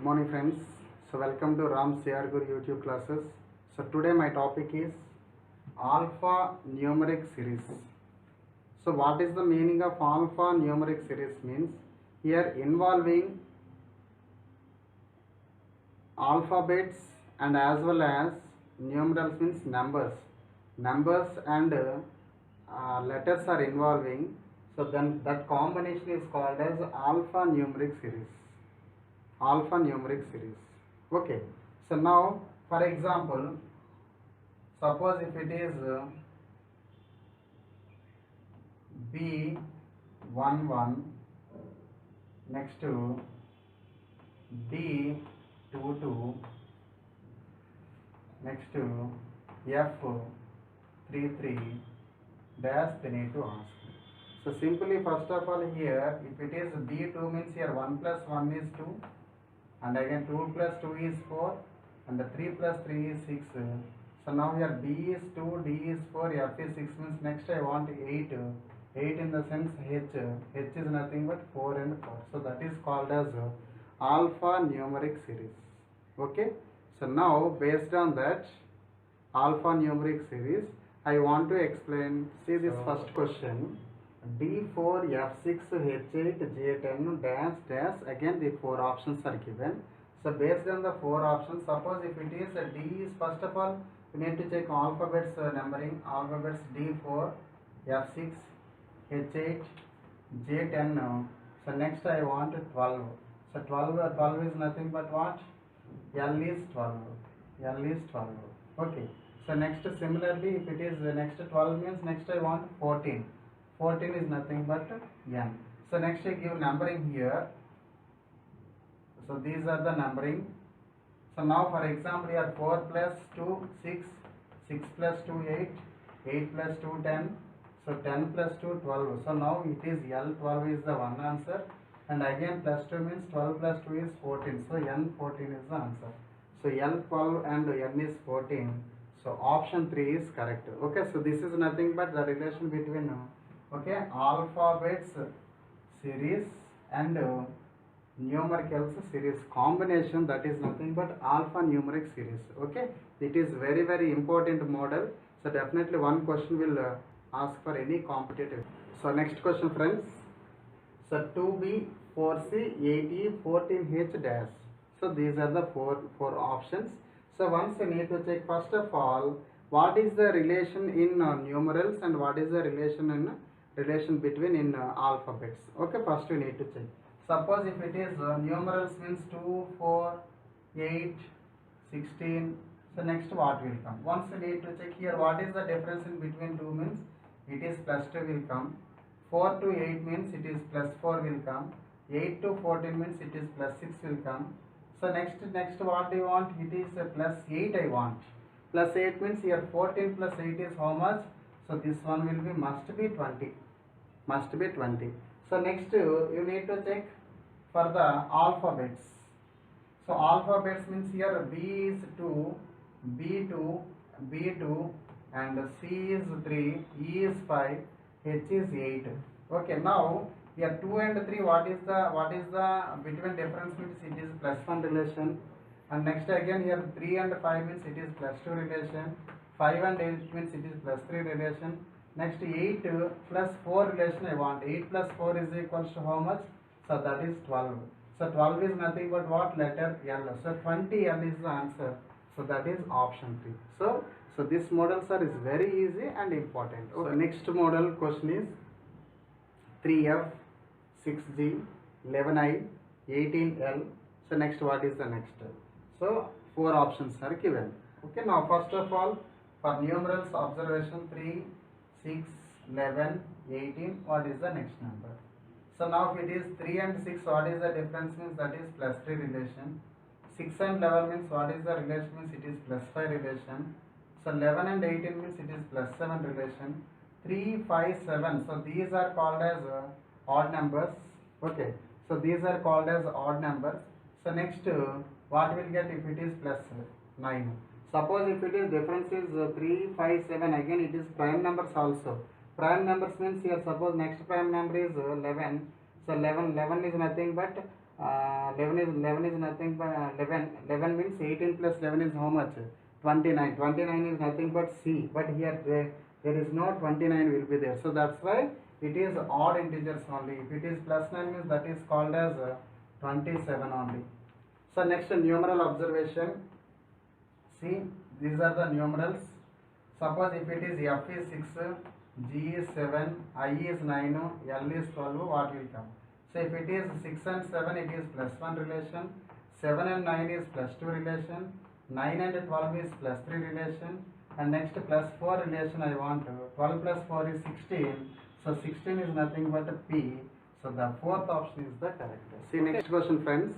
Good morning friends. So welcome to Ram CR Guru YouTube classes. So today my topic is alpha numeric series. So what is the meaning of alpha numeric series means here involving alphabets and as well as numerals means numbers. Numbers and letters are involving. So then that combination is called as alpha numeric series. Alpha numeric series. Okay, so now for example, suppose if it is B11 next to D22 next to F33 dash, they need to ask. So simply first of all here if it is B2 means here 1 plus 1 is 2 and again 2 plus 2 is 4 and the 3 plus 3 is 6. So now here B is 2, D is 4, F is 6 means next I want 8. 8 in the sense H is nothing but 4 and 4. So that is called as alpha numeric series. Okay. So now based on that alpha numeric series I want to explain. See this first question. D4, F6, H8, J10 dash dash, again the 4 options are given. So based on the 4 options, suppose if it is D is first of all we need to check alphabets numbering, alphabets D4, F6, H8, J10. So next I want 12. So 12 is nothing but what? L is 12. L is 12. Okay. So next similarly if it is next 12 means next I want 14. 14 is nothing but N. So next I give numbering here. So these are the numbering. So now for example here 4 plus 2 6, 6 plus 2 8, 8 plus 2 10. So 10 plus 2 12. So now it is L 12 is the one answer and again plus 2 means 12 plus 2 is 14. So N 14 is the answer. So L 12 and N is 14. So option 3 is correct. Okay, so this is nothing but the relation between alphabets series and numericals series combination, that is nothing but alpha numeric series. Okay, it is very important model. So definitely one question will ask for any competitive. So next question friends. So 2B 4C 8E 14H dash. So these are the four options. So once you need to check first of all what is the relation in numerals and what is the relation between in alphabets. Okay, first we need to check. Suppose if it is numerals means 2, 4, 8, 16. So next what will come? Once we need to check here what is the difference in between 2 means it is plus 2 will come. 4 to 8 means it is plus 4 will come. 8 to 14 means it is plus 6 will come. So next what do you want? It is plus 8 I want. Plus 8 means here 14 plus 8 is how much? So this one will be must be 20. Must be 20. So next you need to check for the alphabets. So alphabets means here B is 2, B2, B2 and C is 3, E is 5, H is 8. Okay, now here 2 and 3 what is the between difference means it is plus 1 relation. And next again here 3 and 5 means it is plus 2 relation. 5 and 8 means it is plus 3 relation. Next 8 plus 4 relation I want. 8 plus 4 is equals to how much? So that is 12. So 12 is nothing but what? Letter L. So 20 L is the answer. So that is option 3. So this model sir is very easy and important. Okay. So next model question is 3F, 6G, 11I, 18L. So next what is the next? So 4 options are given. Okay, now first of all for numerals observation 3, 6, 11, 18, what is the next number? So now if it is 3 and 6, what is the difference means that is plus 3 relation. 6 and 11 means what is the relation means it is plus 5 relation. So 11 and 18 means it is plus 7 relation. 3, 5, 7. So these are called as odd numbers. Okay, so these are called as odd numbers. So next what will get if it is plus 9? Suppose if it is difference is 3, 5, 7, again it is prime numbers also. Prime numbers means here suppose next prime number is 11. So 11 is nothing but 11 is nothing but 11 means 18 plus 11 is how much? 29. 29 is nothing but C, but here there is no 29 will be there. So that's why it is odd integers only. If it is plus 9 means that is called as 27 only. So next numeral observation. See, these are the numerals. Suppose if it is F is 6, G is 7, I is 9, L is 12, what will come? So if it is 6 and 7, it is plus 1 relation. 7 and 9 is plus 2 relation. 9 and 12 is plus 3 relation. And next plus 4 relation I want. 12 plus 4 is 16. So 16 is nothing but a P. So the fourth option is the correct. See next question, friends.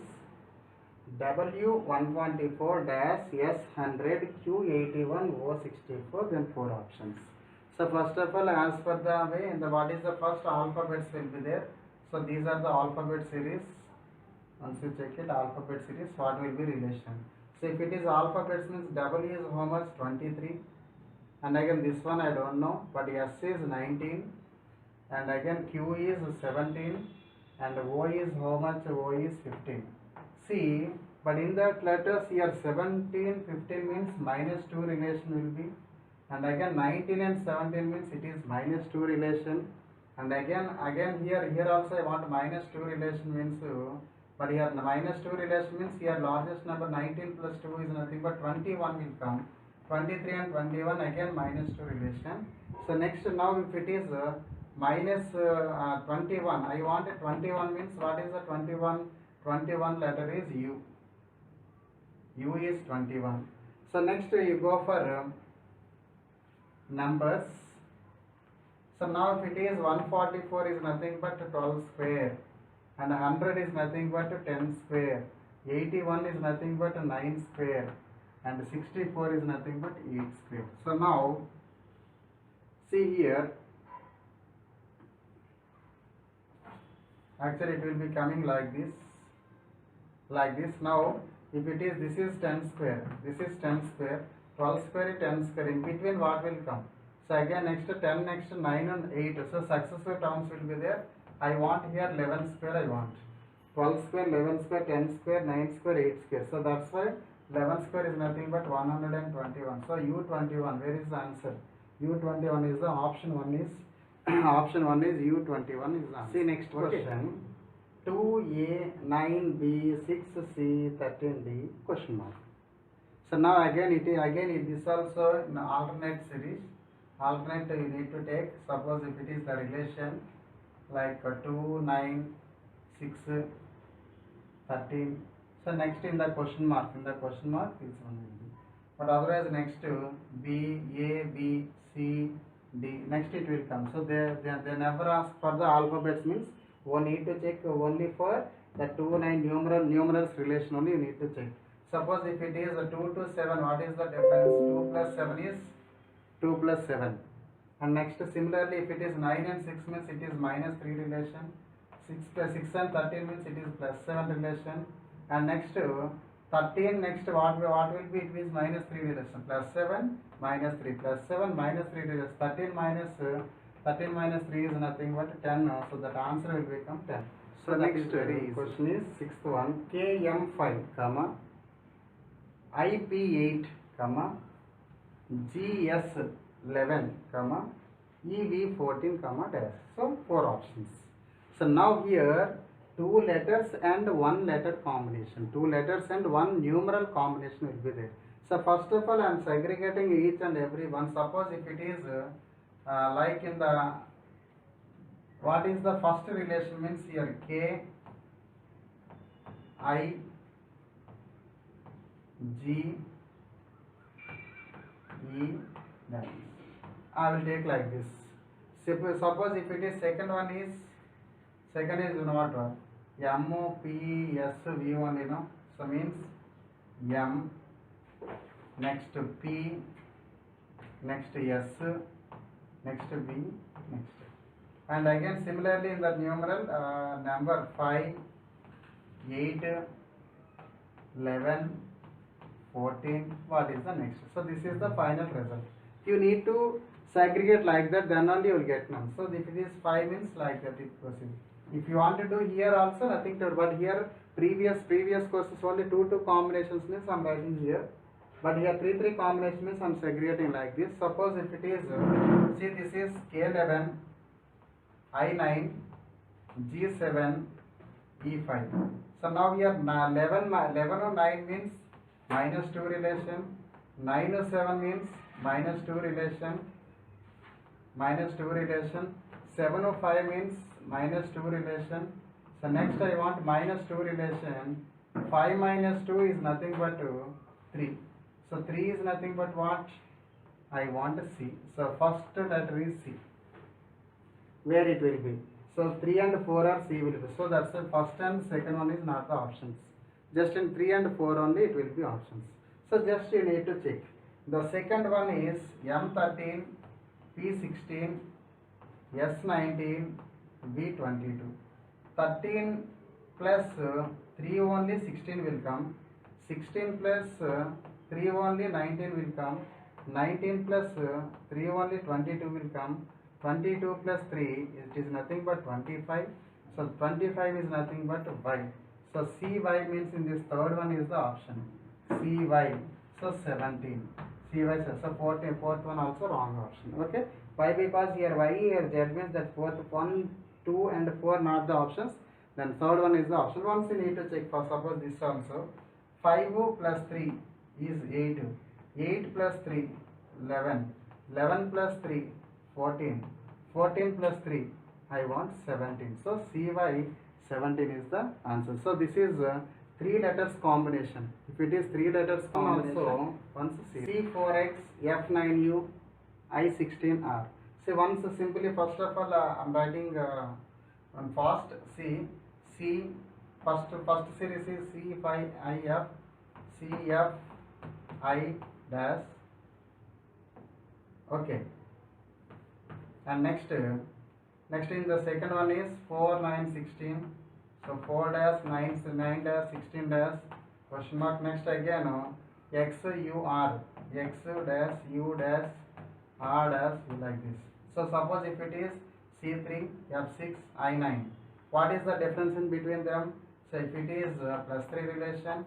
W124 dash S100 Q81 O64, then 4 options. So first of all, as per the way, what is the first alphabets will be there. So these are the alphabet series. Once you check it, alphabet series, what will be relation? So if it is alphabets means W is how much? 23. And again this one I don't know, but S is 19. And again Q is 17. And O is how much? O is 15. See, but in that letters here 17, 15 means minus 2 relation will be. And again 19 and 17 means it is minus 2 relation. And again here also I want minus 2 relation means, but here minus 2 relation means here largest number 19 plus 2 is nothing but 21 will come. 23 and 21 again minus 2 relation. So next now if it is minus 21, I want 21 means what is the 21? 21 letter is U. U is 21. So next you go for numbers. So now if it is 144 is nothing but 12 square, and 100 is nothing but 10 square, 81 is nothing but 9 square, and 64 is nothing but 8 square. So now see here, actually it will be coming like this. Now if it is, this is 10 square, this is 10 square, 12 square, 10 square, in between what will come? So again next 10, next 9 and 8, so successive terms will be there. I want here 11 square, I want 12 square, 11 square, 10 square, 9 square, 8 square. So that's why 11 square is nothing but 121. So U21, where is the answer? U21 is the option 1 is option 1 is U21 is the answer. See next question. 2A, 9B, 6C, 13D, question mark. So now again it is also an alternate series. Alternate you need to take. Suppose if it is the relation like 2, 9, 6, 13. So next in the question mark, this one will be. But otherwise next B, A, B, C, D. Next it will come. So they never ask for the alphabets means. One need to check only for the 2, 9 numerals relation only you need to check. Suppose if it is 2 to 7, what is the difference? 2 plus 7 is 2 plus 7. And next similarly if it is 9 and 6 means it is minus 3 relation. 6 and 13 means it is plus 7 relation. And next 13, next what will be? It is minus 3 relation. Plus 7 minus 3 plus 7 minus 3 relation. 13 minus 3 is nothing but 10. So that answer will become 10. So next question is sixth one. KM5, comma, IP8, comma, GS11, comma, EV14, comma, dash. So 4 options. So now here 2 letters and 1 letter combination. 2 letters and 1 numeral combination will be there. So first of all I am segregating each and every one. Suppose if it is like in the, what is the first relation means here K, I, G, E, dash. I will take like this. Suppose if it is second is what? M, P, S, V only, no? So means M, next P, next S, next B, next. And again similarly in the numeral number 5, 8, 11, 14, what is the next? So this is the final result. You need to segregate like that, then only you will get none. So if it is 5 means like that it proceeds. If you want to do here also nothing to do, but here Previous courses only two combinations means I'm writing here, but here three combinations means I'm segregating like this. Suppose if it is, see this is K11, I9, G7, E5. So now here 11 or 9 means minus 2 relation, 9 or 7 means minus 2 relation, 7 or 5 means minus 2 relation. So next I want minus 2 relation. 5 minus 2 is nothing but 3. So 3 is nothing but what? I want C. So first letter is C. Where it will be? So 3 and 4 are C will be. So that's the first and second one is not the options. Just in 3 and 4 only it will be options. So just you need to check. The second one is M13, P16, S19, V22. 13 plus 3 only 16 will come. 16 plus 3 only 19 will come. 19 plus 3 only 22 will come. 22 plus 3 it is nothing but 25. So 25 is nothing but y. So CY means in this third one is the option. CY. So 17. CY. So fourth one also wrong option. Okay. Why? Because here y, here z means that fourth 1, 2 and 4 not the options. Then third one is the option. Once you need to check for suppose this also. 5 plus 3 is 8. 8 plus 3 11. 11 plus 3 14. 14 plus 3 I want 17. So CY 17 is the answer. So this is 3 letters combination. If it is 3 letters combination, also once C4X F9U I16R. See once simply first of all I am writing one fast. C first series is C5IF CFI dash. Okay. And next in the second one is 4 9 16. So 4 dash 9 dash 16 dash question mark. Next again X U R X dash U dash R dash like this. So suppose if it is C3 F6 I9, what is the difference in between them? So if it is plus 3 relation,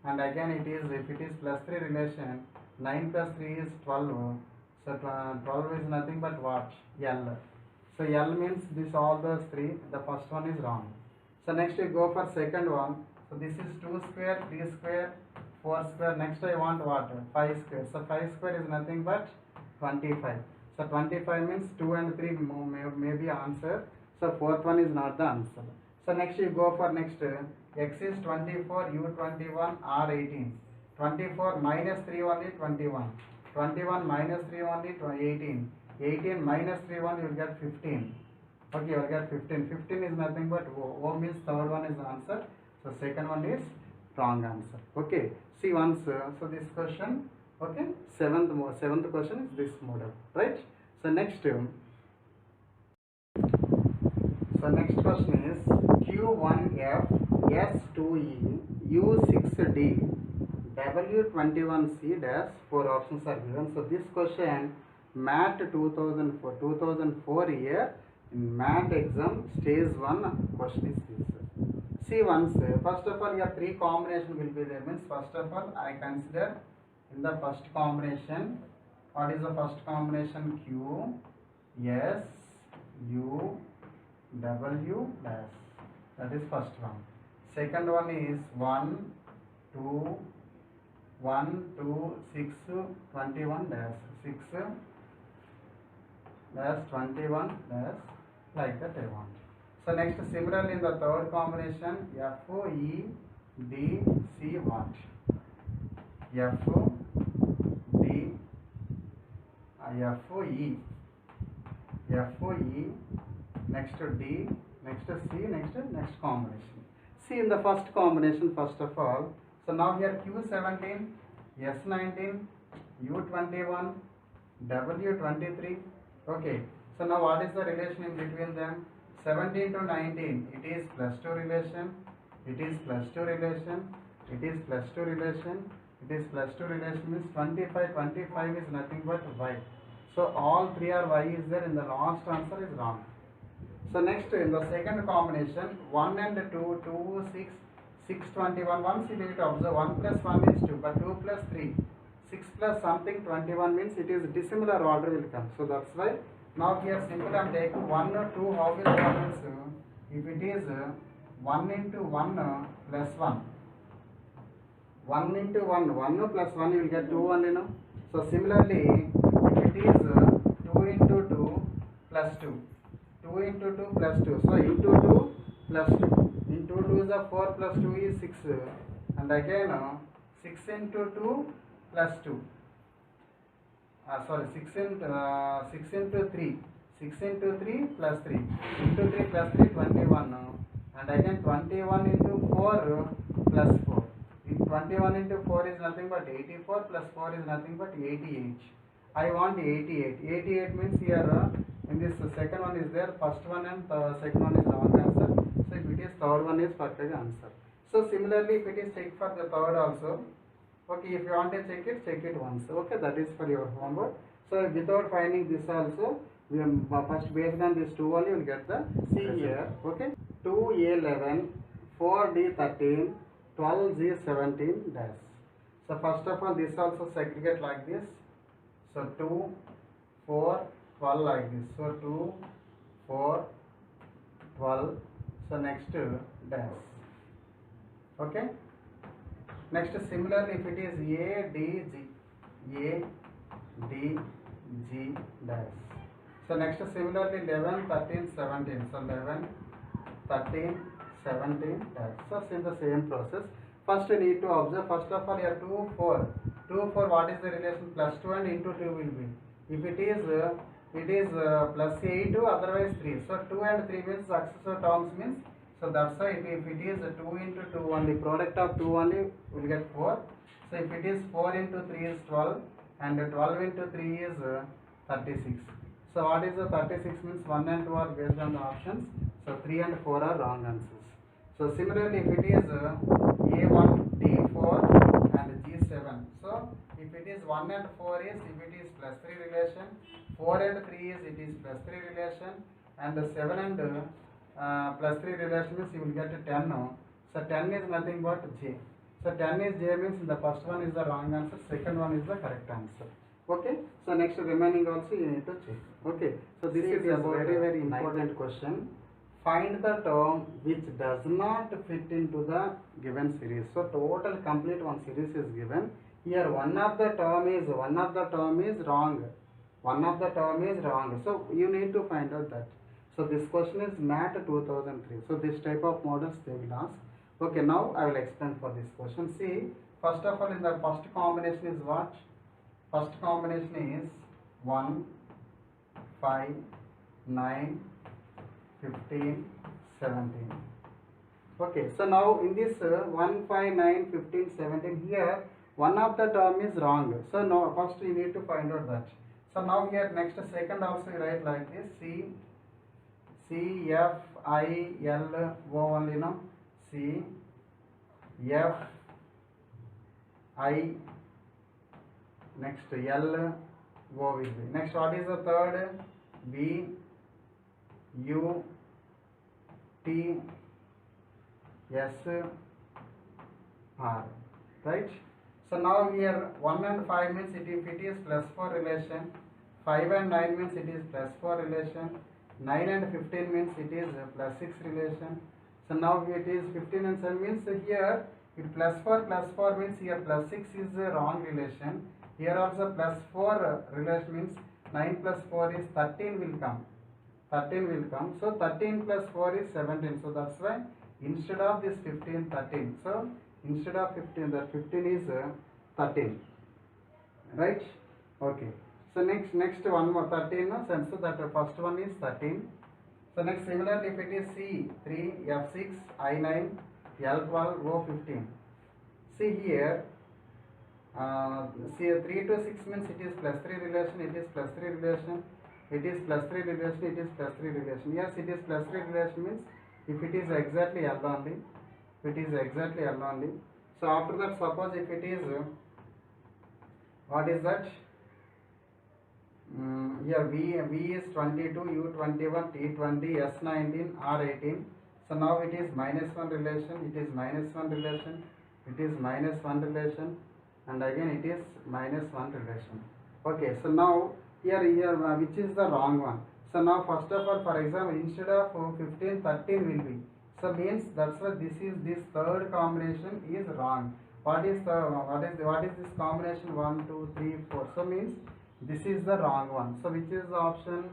and again it is if it is plus 3 relation, 9 plus 3 is 12. So 12 is nothing but what? L. So L means this all those 3. The first one is wrong. So next we go for second one. So this is 2 square, 3 square, 4 square. Next I want what? 5 square. So 5 square is nothing but 25. So 25 means 2 and 3 may be answer. So fourth one is not the answer. So next you go for next. X is 24, U 21, R 18. 24 minus 3 only 21. 21 minus 3 only 18. 18 minus 3 1 you will get 15. Okay, you will get 15. 15 is nothing but O means third one is the answer. So second one is wrong answer. Okay. See once. So this question. Okay. Seventh question is this model. Right. So next. So next question is Q1F S2E U6D W21C dash 4 options are given. So this question MAT 2004 year in MAT exam stage 1 question is this. See once first of all your 3 combination will be there means first of all I consider in the first combination. What is the first combination? Q S U W dash. That is first one. Second one is 1 2 6 21 dash 6 dash 21 dash like that I want. So next similarly in the third combination F E D C what? F D F E next D next C next combination. See in the first combination first of all. So now here Q17, S19, U21, W23. Okay. So now what is the relation in between them? 17 to 19. It is plus 2 relation. It is plus 2 relation. It is plus 2 relation. It is plus 2 relation means 25. 25 is nothing but Y. So all 3 are Y is there. In the last answer is wrong. So next in the second combination 1 and 2, 2, 6, 6, 21. Once you need to observe 1 plus 1 is 2, but 2 plus 3, 6 plus something 21 means it is dissimilar order will come. So that's why now here simple I am taking 1 or 2, how will come means if it is 1 into 1 plus 1. 1 into 1, 1 plus 1 you will get 2 only now. So similarly, if it is 2 into 2 plus 2, 2 into 2 plus 2, so into 2 plus 2, into 2 is 4 plus 2 is 6, and again 6 into 2 plus 2, 6 into 3, 6 into 3 plus 3, into 3 plus 3 21, and again 21 into 4 plus 4. 21 into 4 is nothing but 84 plus 4 is nothing but 88. I want 88. 88 means here in this second one is there, first one and second one is wrong answer. So if it is third one is perfect answer. So similarly if it is check for the third also. Okay, if you want to check it once. Okay, that is for your homework. So without finding this also, we first based on this 2 only you will get the C here. Okay, 2A11, 4D13, 12G17 dash. So first of all this also segregate like this. So 2, 4, 12 like this. So 2, 4, 12. So next dash. Okay. Next similarly if it is A, D, G. A, D, G dash. So next similarly 11, 13, 17. So 11, 13, 17 dash. So in the same process. First you need to observe, first of all here 2, 4. 2, 4 what is the relation? Plus 2 and into 2 will be. If it is plus 8, otherwise 3. So 2 and 3 means successor terms means. So that's why if it is 2 into 2 only, product of 2 only will get 4. So if it is 4 into 3 is 12 and 12 into 3 is 36. So what is the 36 means 1 and 2 are based on the options. So 3 and 4 are wrong answers. So similarly if it is A1, D4 and G7. So if it is 1 and 4 is if it is plus 3 relation, 4 and 3 is it is plus 3 relation, and 7 and plus 3 relation means you will get 10 now. So 10 is nothing but J. So 10 is J means the first one is the wrong answer, second one is the correct answer. Okay. So next remaining also you need to check. Okay. So this is a very important question. Find the term which does not fit into the given series. So total complete one series is given. Here one of the term is wrong. One of the term is wrong. So you need to find out that. So this question is MAT 2003. So this type of models they will ask. Okay, now I will explain for this question. See, first of all in the first combination is what? First combination is 1, 5, 9, 15, 17. Okay, so now in this 1, 5, 9, 15, 17 here one of the term is wrong. So now first you need to find out that. So now here next second also you write like this, C, F, I, L, O only now. C, F, I, next L, O will be. Next what is the third? B, U, T, S, R, right? So now here 1 and 5 means if it is plus 4 relation, 5 and 9 means it is plus 4 relation, 9 and 15 means it is plus 6 relation. So now it is 15 and 7 means here if plus 4 means here plus 6 is a wrong relation. Here also plus 4 relation means 9 plus 4 is 13 will come. 13 will come. So 13 plus 4 is 17. So that's why instead of this 15, 13. So instead of 15, that 15 is 13. Right? Okay. So next one more 13. So that first one is 13. So next similarly if it is C, 3, F6, I9, L12, O15. See here. See 3 to 6 means it is plus 3 relation, it is plus 3 relation, it is plus 3 relation, it is plus 3 relation. Yes, it is plus 3 relation means if it is exactly L only, if it is exactly L only. So after that suppose if it is, what is that? Here V is 22, U 21, T 20, S 19, R 18. So now it is minus 1 relation, it is minus 1 relation, it is minus 1 relation, and again it is minus 1 relation. Okay, so now here which is the wrong one? So now first of all, for example, instead of 15, 13 will be. So means that's why this third combination is wrong. What is this combination 1, 2, 3, 4? So means this is the wrong one. So which is the option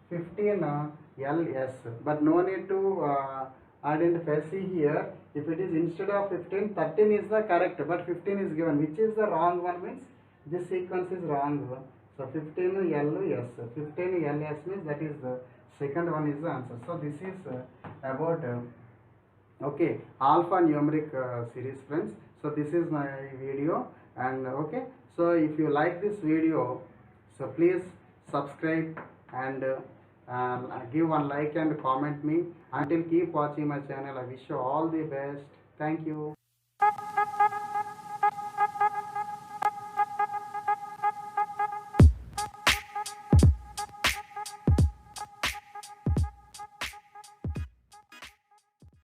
15 LS? But no need to identify. See here, if it is instead of 15, 13 is the correct, but 15 is given. Which is the wrong one means this sequence is wrong. So 15 LS, 15 LS means that is the second one is the answer. So this is about okay, alpha numeric series, friends. So this is my video, and okay, so if you like this video, so please subscribe and give one like and comment me. Until keep watching my channel, I wish you all the best. Thank you.